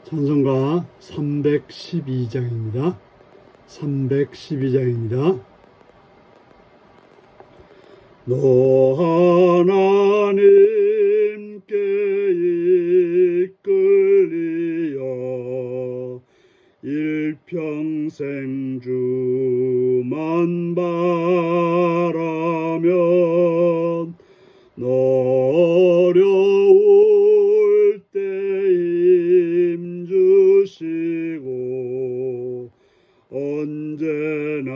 찬송가 312장입니다. 312장입니다. 너 하나님께 이끌리어 일평생 주만 바라면 어려울 때 힘주시고 언제나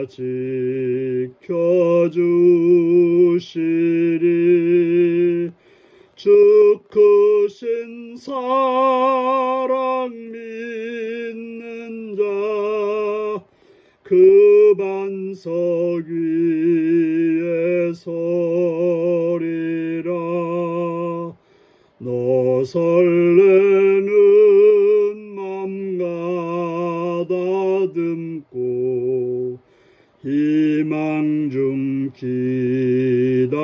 지켜주시리. 주 크신 사랑 믿는 자 그 반석 위에 서리라. 너 설레는 맘 가다듬고 희망 중 기다리면서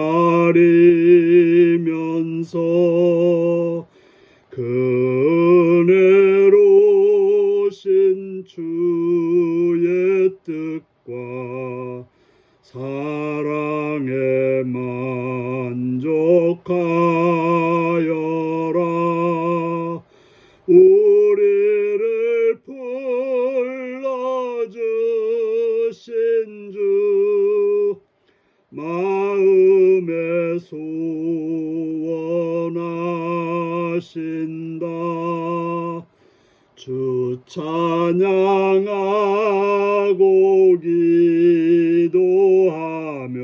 은혜로우신 주의 뜻과 사랑에 만족하여라. 우리를 불러주신 주 마음에 소원하신다. 주 찬양하고 기도하며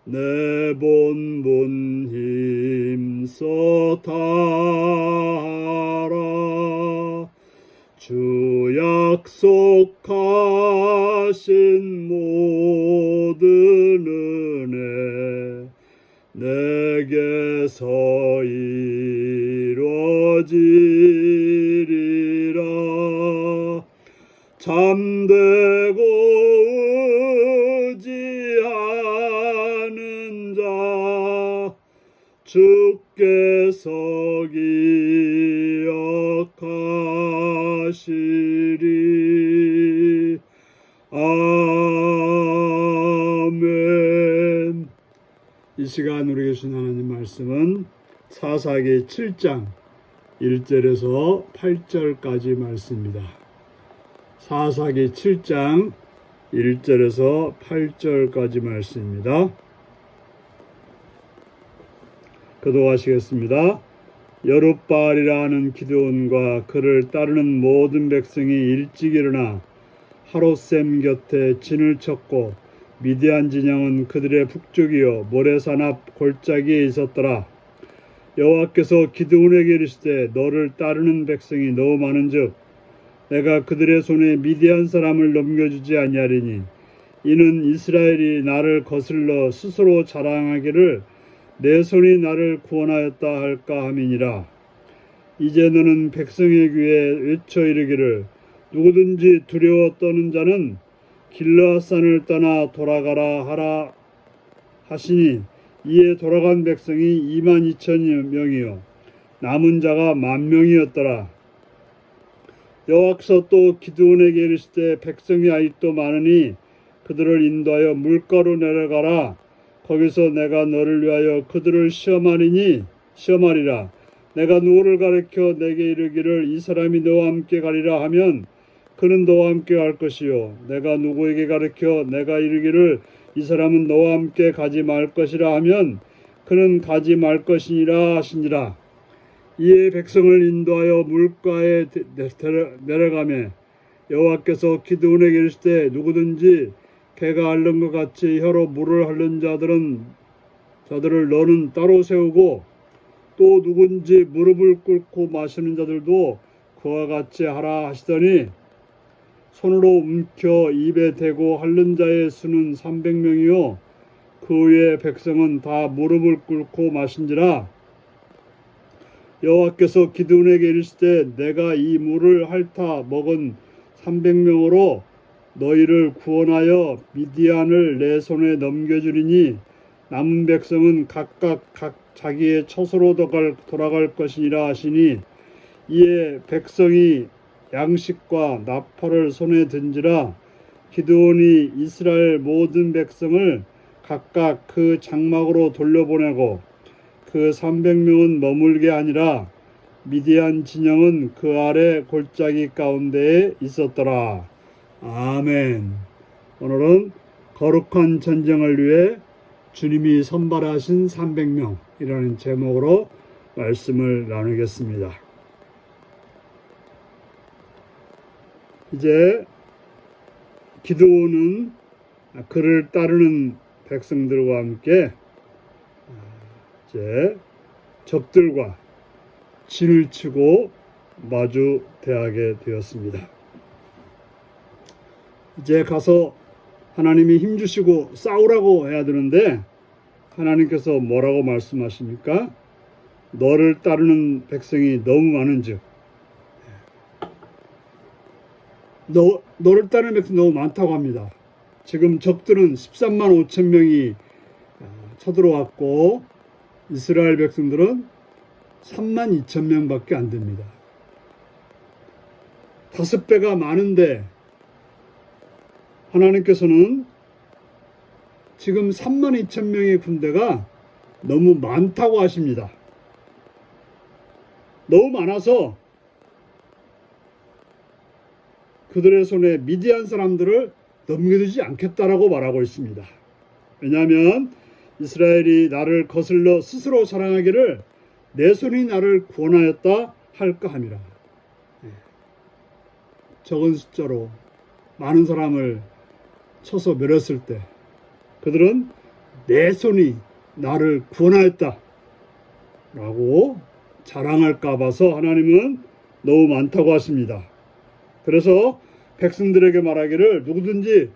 내 본분 힘써 다하라. 주 약속하신 모든 은혜 내게서 이루어지리라. 잠들고 의지하는 자 주께서 기억하시리. 아멘. 이 시간 우리에게 주신 하나님 말씀은 사사기 7장 1절에서 8절까지 말씀입니다. 사사기 7장 1절에서 8절까지 말씀입니다. 교독하시겠습니다. 여룻바알이라 하는 기드온과 그를 따르는 모든 백성이 일찍 일어나 하롯셈 곁에 진을 쳤고 미디안 진영은 그들의 북쪽이요 모래산 앞 골짜기에 있었더라. 여호와께서 기드온에게 이르시되 너를 따르는 백성이 너무 많은즉 내가 그들의 손에 미디안 사람을 넘겨주지 아니하리니 이는 이스라엘이 나를 거슬러 스스로 자랑하기를 내 손이 나를 구원하였다 할까 함이니라. 이제 너는 백성의 귀에 외쳐 이르기를 누구든지 두려워 떠는 자는 길르앗산을 떠나 돌아가라 하라 하시니 이에 돌아간 백성이 22,000명이요 남은 자가 10,000명이었더라. 여호와께서 또 기드온에게 이르시되 백성이 아직도 많으니 그들을 인도하여 물가로 내려가라. 거기서 내가 너를 위하여 그들을 시험하리라. 내가 누구를 가르쳐 내게 이르기를 이 사람이 너와 함께 가리라 하면 그는 너와 함께 갈 것이요 내가 누구에게 가르쳐 내가 이르기를 이 사람은 너와 함께 가지 말 것이라 하면 그는 가지 말 것이니라 하시니라. 이에 백성을 인도하여 물가에 내려가매 여호와께서 기드온에게 이르시되 누구든지 개가 앓는 것 같이 혀로 물을 핥는 자들을 너는 따로 세우고 또 누군지 무릎을 꿇고 마시는 자들도 그와 같이 하라 하시더니 손으로 움켜 입에 대고 핥는 자의 수는 300명이요 그 외의 백성은 다 무릎을 꿇고 마신지라. 여호와께서 기드온에게 이르시되 내가 이 물을 핥아 먹은 300명으로 너희를 구원하여 미디안을 내 손에 넘겨주리니 남은 백성은 각각 자기의 처소로 돌아갈 것이니라 하시니 이에 백성이 양식과 나팔을 손에 든지라 기드온이 이스라엘 모든 백성을 각각 그 장막으로 돌려보내고 그 300명은 머물게 아니라 미디안 진영은 그 아래 골짜기 가운데에 있었더라. 아멘. 오늘은 거룩한 전쟁을 위해 주님이 선발하신 300명이라는 제목으로 말씀을 나누겠습니다. 이제 기드온은 그를 따르는 백성들과 함께 이제 적들과 진을 치고 마주 대하게 되었습니다. 이제 가서 하나님이 힘주시고 싸우라고 해야 되는데 하나님께서 뭐라고 말씀하십니까? 너를 따르는 백성이 너무 많은즉, 너를 따르는 백성이 너무 많다고 합니다. 지금 적들은 13만 5천 명이 쳐들어왔고 이스라엘 백성들은 3만 2천 명밖에 안 됩니다. 5배가 많은데 하나님께서는 지금 3만 2천 명의 군대가 너무 많다고 하십니다. 너무 많아서 그들의 손에 미디안 사람들을 넘겨두지 않겠다라고 말하고 있습니다. 왜냐하면 이스라엘이 나를 거슬러 스스로 자랑하기를 내 손이 나를 구원하였다 할까 함이라. 적은 숫자로 많은 사람을 쳐서 멸했을 때 그들은 내 손이 나를 구원하였다 라고 자랑할까 봐서 하나님은 너무 많다고 하십니다. 그래서 백성들에게 말하기를 누구든지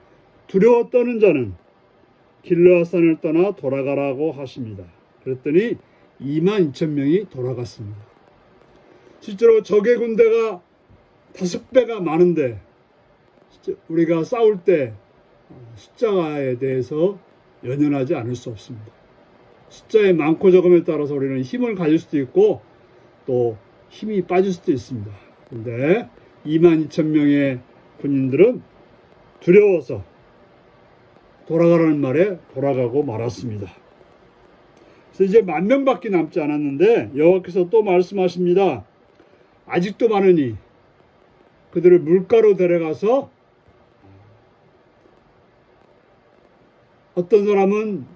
두려워 떠는 자는 길르앗산을 떠나 돌아가라고 하십니다. 그랬더니 2만 2천 명이 돌아갔습니다. 실제로 적의 군대가 5배가 많은데 우리가 싸울 때 숫자에 대해서 연연하지 않을 수 없습니다. 숫자의 많고 적음에 따라서 우리는 힘을 가질 수도 있고 또 힘이 빠질 수도 있습니다. 그런데 2만 2천 명의 군인들은 두려워서 돌아가라는 말에 돌아가고 말았습니다. 그래서 이제 10,000명밖에 남지 않았는데 여호와께서 또 말씀하십니다. 아직도 많으니 그들을 물가로 데려가서 어떤 사람은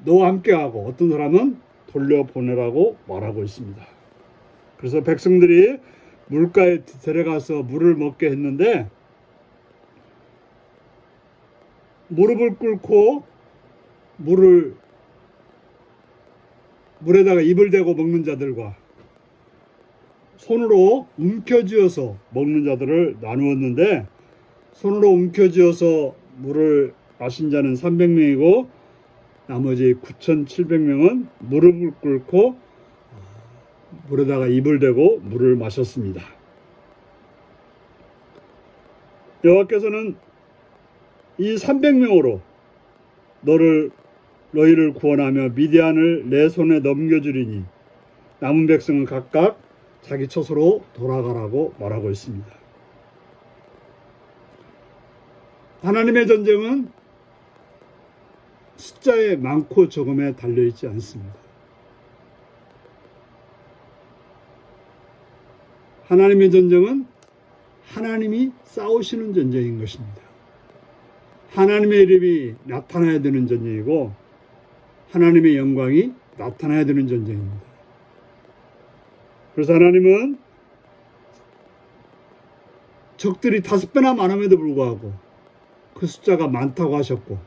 너와 함께하고 어떤 사람은 돌려보내라고 말하고 있습니다. 그래서 백성들이 물가에 데려가서 물을 먹게 했는데 무릎을 꿇고 물에다가 입을 대고 먹는 자들과 손으로 움켜쥐어서 먹는 자들을 나누었는데 손으로 움켜쥐어서 물을 마신 자는 300명이고 나머지 9,700명은 무릎을 꿇고 물에다가 입을 대고 물을 마셨습니다. 여호와께서는 이 300명으로 너희를 구원하며 미디안을 내 손에 넘겨주리니 남은 백성은 각각 자기 처소로 돌아가라고 말하고 있습니다. 하나님의 전쟁은 숫자의 많고 적음에 달려있지 않습니다. 하나님의 전쟁은 하나님이 싸우시는 전쟁인 것입니다. 하나님의 이름이 나타나야 되는 전쟁이고 하나님의 영광이 나타나야 되는 전쟁입니다. 그래서 하나님은 적들이 5배나 많음에도 불구하고 그 숫자가 많다고 하셨고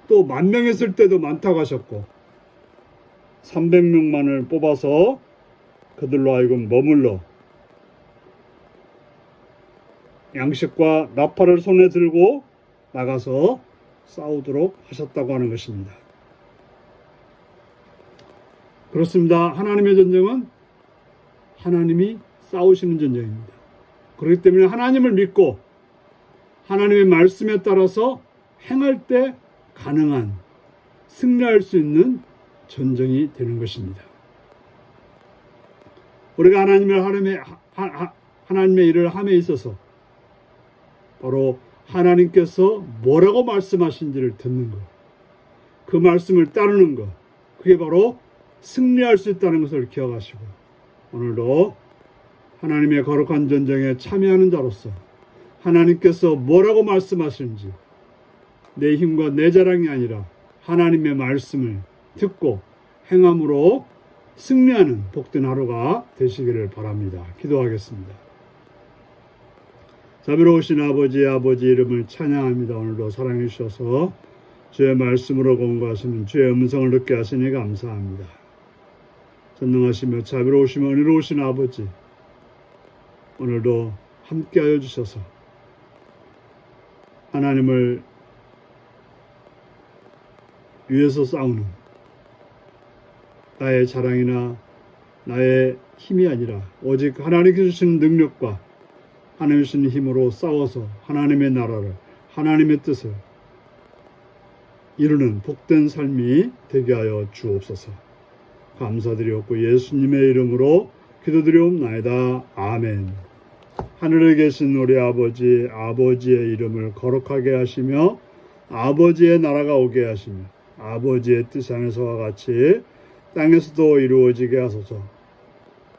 또 10,000명 했을 때도 많다고 하셨고 300명만을 뽑아서 그들로 하여금 머물러 양식과 나팔을 손에 들고 나가서 싸우도록 하셨다고 하는 것입니다. 그렇습니다. 하나님의 전쟁은 하나님이 싸우시는 전쟁입니다. 그렇기 때문에 하나님을 믿고 하나님의 말씀에 따라서 행할 때 가능한 승리할 수 있는 전쟁이 되는 것입니다. 우리가 하나님의 일을 함에 있어서 바로 하나님께서 뭐라고 말씀하신지를 듣는 것, 그 말씀을 따르는 것, 그게 바로 승리할 수 있다는 것을 기억하시고 오늘도 하나님의 거룩한 전쟁에 참여하는 자로서 하나님께서 뭐라고 말씀하시는지 내 힘과 내 자랑이 아니라 하나님의 말씀을 듣고 행함으로 승리하는 복된 하루가 되시기를 바랍니다. 기도하겠습니다. 자비로우신 아버지 이름을 찬양합니다. 오늘도 사랑해 주셔서 주의 말씀으로 공부하시는 주의 음성을 듣게 하시니 감사합니다. 전능하시며 자비로우시며 은혜로우신 아버지, 오늘도 함께하여 주셔서 하나님을 위해서 싸우는 나의 자랑이나 나의 힘이 아니라 오직 하나님께서 주시는 능력과 하나님 주시는 힘으로 싸워서 하나님의 나라를, 하나님의 뜻을 이루는 복된 삶이 되게 하여 주옵소서. 감사드리옵고 예수님의 이름으로 기도드리옵나이다. 아멘. 하늘에 계신 우리 아버지, 아버지의 이름을 거룩하게 하시며 아버지의 나라가 오게 하시며 아버지의 뜻 안에서와 같이 땅에서도 이루어지게 하소서.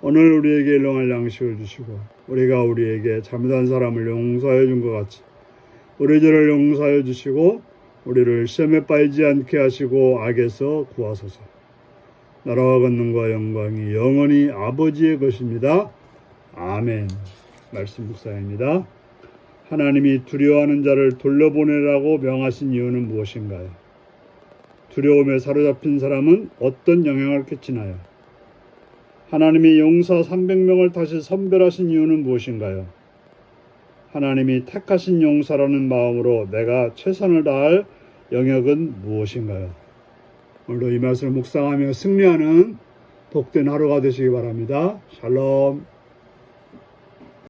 오늘 우리에게 일용할 양식을 주시고 우리가 우리에게 잘못한 사람을 용서하여 준 것 같이 우리 죄를 용서하여 주시고 우리를 시험에 빠지지 않게 하시고 악에서 구하소서. 나라와 권능과 영광이 영원히 아버지의 것입니다. 아멘. 말씀 묵상입니다. 하나님이 두려워하는 자를 돌려보내라고 명하신 이유는 무엇인가요? 두려움에 사로잡힌 사람은 어떤 영향을 끼치나요? 하나님이 용사 300명을 다시 선별하신 이유는 무엇인가요? 하나님이 택하신 용사라는 마음으로 내가 최선을 다할 영역은 무엇인가요? 오늘도 이 말씀을 묵상하며 승리하는 복된 하루가 되시기 바랍니다. 샬롬.